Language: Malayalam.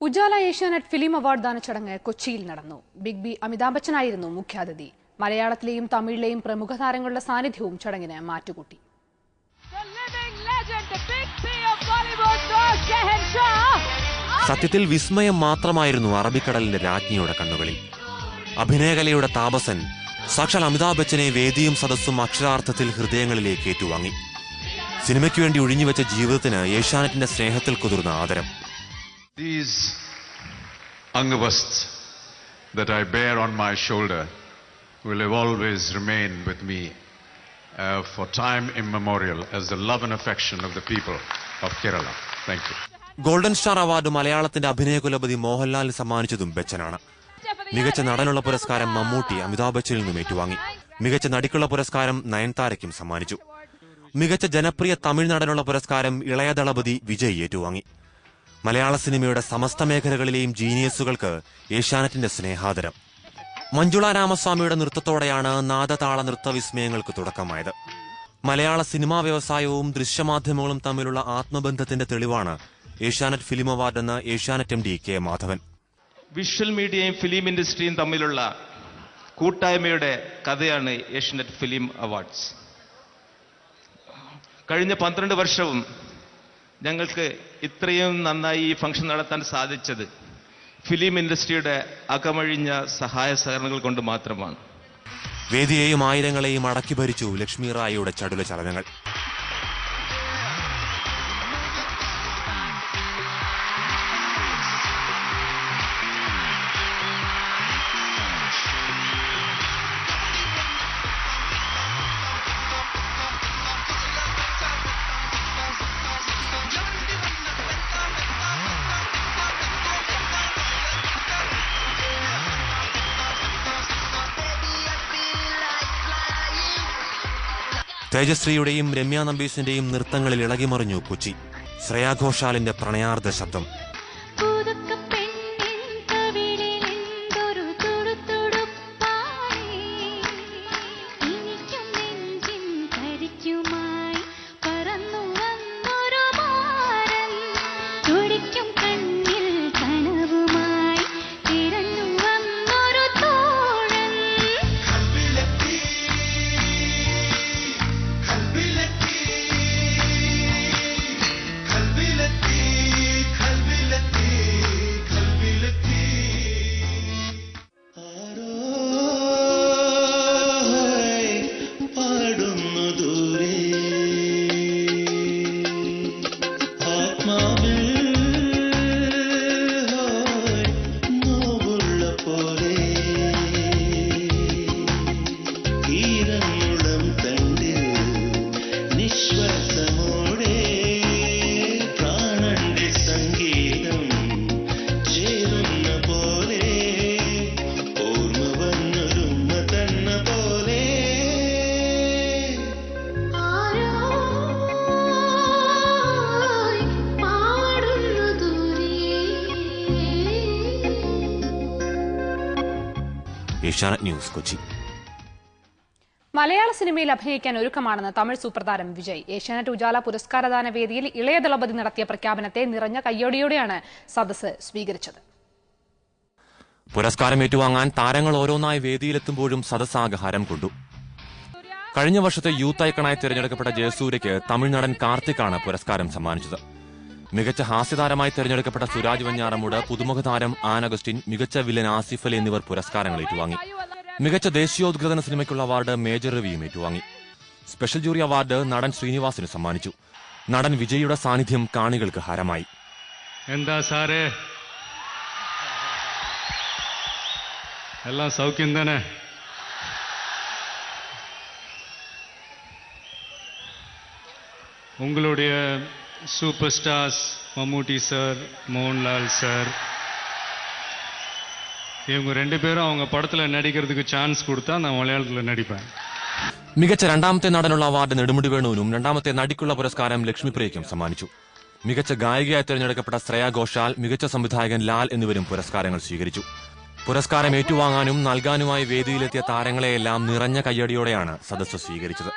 ഉജാല ഏഷ്യാനെറ്റ് ഫിലിം അവാർഡ് ദാന ചടങ്ങ് കൊച്ചിയിൽ നടന്നു. ബിഗ് ബി അമിതാഭ് ബച്ചനായിരുന്നു മുഖ്യാതിഥി. മലയാളത്തിലെയും തമിഴിലെയും പ്രമുഖ താരങ്ങളുടെ സാന്നിധ്യവും ചടങ്ങിന് മാറ്റുകൂട്ടി. സത്യത്തിൽ വിസ്മയം മാത്രമായിരുന്നു അറബിക്കടലിന്റെ രാജ്ഞിയുടെ കണ്ണുകളിൽ. അഭിനയകലയുടെ താപസൻ സാക്ഷാൽ അമിതാഭ് ബച്ചനെ വേദിയും സദസ്സും അക്ഷരാർത്ഥത്തിൽ ഹൃദയങ്ങളിലേക്ക് ഏറ്റുവാങ്ങി. സിനിമയ്ക്ക് വേണ്ടി ഒഴിഞ്ഞുവെച്ച ജീവിതത്തിന് ഏഷ്യാനെറ്റിന്റെ സ്നേഹത്തിൽ കുതിർന്ന ആദരം. These angavasts that I bear on my shoulder will always remain with me for time immemorial as the love and affection of the people of Kerala. Thank you. Golden star award മലയാളത്തിന്റെ അഭിനയകുലപതി മോഹൻലാലിന് സമ്മാനിച്ചതും ബച്ചനാണ്. മികച്ച നടനുള്ള പുരസ്കാരം മമ്മൂട്ടി അമിതാഭ് ബച്ചനിൽ നിന്നും ഏറ്റുവാങ്ങി. മികച്ച നടിക്കുള്ള പുരസ്കാരം നയൻതാരയ്ക്കും സമ്മാനിച്ചു. മികച്ച ജനപ്രിയ തമിഴ് നടനുള്ള പുരസ്കാരം ഇളയ ദളപതി വിജയ് ഏറ്റുവാങ്ങി. മലയാള സിനിമയുടെ സമസ്ത മേഖലകളിലെയും ജീനിയസുകൾക്ക് ഏഷ്യാനെറ്റിന്റെ സ്നേഹാദരം. മഞ്ജുള രാമസ്വാമിയുടെ നൃത്തത്തോടെയാണ് നാദതാള നൃത്തവിസ്മയങ്ങൾക്ക് തുടക്കമായത്. മലയാള സിനിമാ വ്യവസായവും ദൃശ്യമാധ്യമങ്ങളും തമ്മിലുള്ള ആത്മബന്ധത്തിന്റെ തെളിവാണ് ഏഷ്യാനെറ്റ് ഫിലിം അവാർഡ് എന്ന Asianet MD K Madhavan. Visual മീഡിയയും ഫിലിം ഇൻഡസ്ട്രിയും തമ്മിലുള്ള കൂട്ടായ്മയുടെ കഥയാണ് ഏഷ്യാനെറ്റ് ഫിലിം അവാർഡ്സ്. കഴിഞ്ഞ 12 വർഷവും ഞങ്ങൾക്ക് ഇത്രയും നന്നായി ഈ ഫംഗ്ഷൻ നടത്താൻ സാധിച്ചത് ഫിലിം ഇൻഡസ്ട്രിയുടെ അകമഴിഞ്ഞ സഹായ സഹകരണങ്ങൾ കൊണ്ട് മാത്രമാണ്. വേദിയെയും ആയിരങ്ങളെയും അടക്കി ഭരിച്ചു ലക്ഷ്മി റായിയുടെ ചടുല ചലനങ്ങൾ. തേജശ്രീയുടെയും രമ്യ നമ്പീശന്റെയും നൃത്തങ്ങളിൽ ഇളകിമറിഞ്ഞു കൊച്ചി. ശ്രേയാ ഘോഷാലിന്റെ പ്രണയാർദ്ര ശബ്ദം. ഏഷ്യാനെറ്റ് ന്യൂസ്, കൊച്ചി. മലയാള സിനിമയിൽ അഭിനയിക്കാൻ ഒരുക്കമാണെന്ന് തമിഴ് സൂപ്പർതാരം വിജയ്. ഏഷ്യാനെറ്റ് ഉജാല പുരസ്കാരദാന വേദിയിൽ ഇളയ ദളപതി നടത്തിയ പ്രഖ്യാപനത്തെ നിറഞ്ഞ കയ്യോടെയാണ് സദസ്സ് സ്വീകരിച്ചത്. പുരസ്കാരം ഏറ്റുവാങ്ങാൻ താരങ്ങൾ ഓരോന്നായി വേദിയിലെത്തുമ്പോഴും സദസ്സാകെ ഹരം കൊണ്ടു. കഴിഞ്ഞ വർഷത്തെ യൂത്ത് ഐക്കണായി തിരഞ്ഞെടുക്കപ്പെട്ട ജയസൂര്യയ്ക്ക് തമിഴ്നടൻ കാർത്തിക്കാണ് പുരസ്കാരം സമ്മാനിച്ചത്. മികച്ച ഹാസ്യതാരമായി തിരഞ്ഞെടുക്കപ്പെട്ട സുരാജ് വെഞ്ഞാറമൂട്, പുതുമുഖ താരം ആൻ അഗസ്റ്റിൻ, മികച്ച വില്ലൻ ആസിഫ് അലി എന്നിവർ പുരസ്കാരങ്ങൾ ഏറ്റുവാങ്ങി. മികച്ച ദേശീയോദ്ഗ്രഥന സിനിമയ്ക്കുള്ള അവാർഡ് മേജർ രവിയും ഏറ്റുവാങ്ങി. സ്പെഷ്യൽ ജൂറി അവാർഡ് നടൻ ശ്രീനിവാസിന് സമ്മാനിച്ചു. നടൻ വിജയുടെ സാന്നിധ്യം കാണികൾക്ക് ഹരമായി. എന്താ സാറേ, എല്ലാം സൗഖ്യം തന്നെ? உங்களுடைய சூப்பர் ஸ்டார்ஸ் மம்முட்டி சார், மோகன்லால் சார், இவங்க 2 பேரும் அவங்க படத்தில் நடிக்கிறதுக்கு சான்ஸ் கொடுத்தா நான் மலைയാളത്തിൽ നടിப்பேன். മികച്ച രണ്ടാമത്തെ നടനുള്ള അവാർഡ് നെടുമുടി വേണുവിനും രണ്ടാമത്തെ നടിക്കുള്ള പുരസ്കാരം ലക്ഷ്മിപ്രിയയ്ക്കും സമ്മാനിച്ചു. മികച്ച ഗായികയായി തിരഞ്ഞെടുക്കപ്പെട്ട ശ്രേയാ ഘോഷാൽ, മികച്ച സംവിധായകൻ ലാൽ എന്നിവരും പുരസ്കാരങ്ങൾ സ്വീകരിച്ചു. പുരസ്കാരം ഏറ്റുവാങ്ങാനും നൽകാനുമായി വേദിയിലെത്തിയ താരങ്ങളെയെല്ലാം നിറഞ്ഞ കയ്യടിയോടെയാണ് സദസ്സ് സ്വീകരിച്ചത്.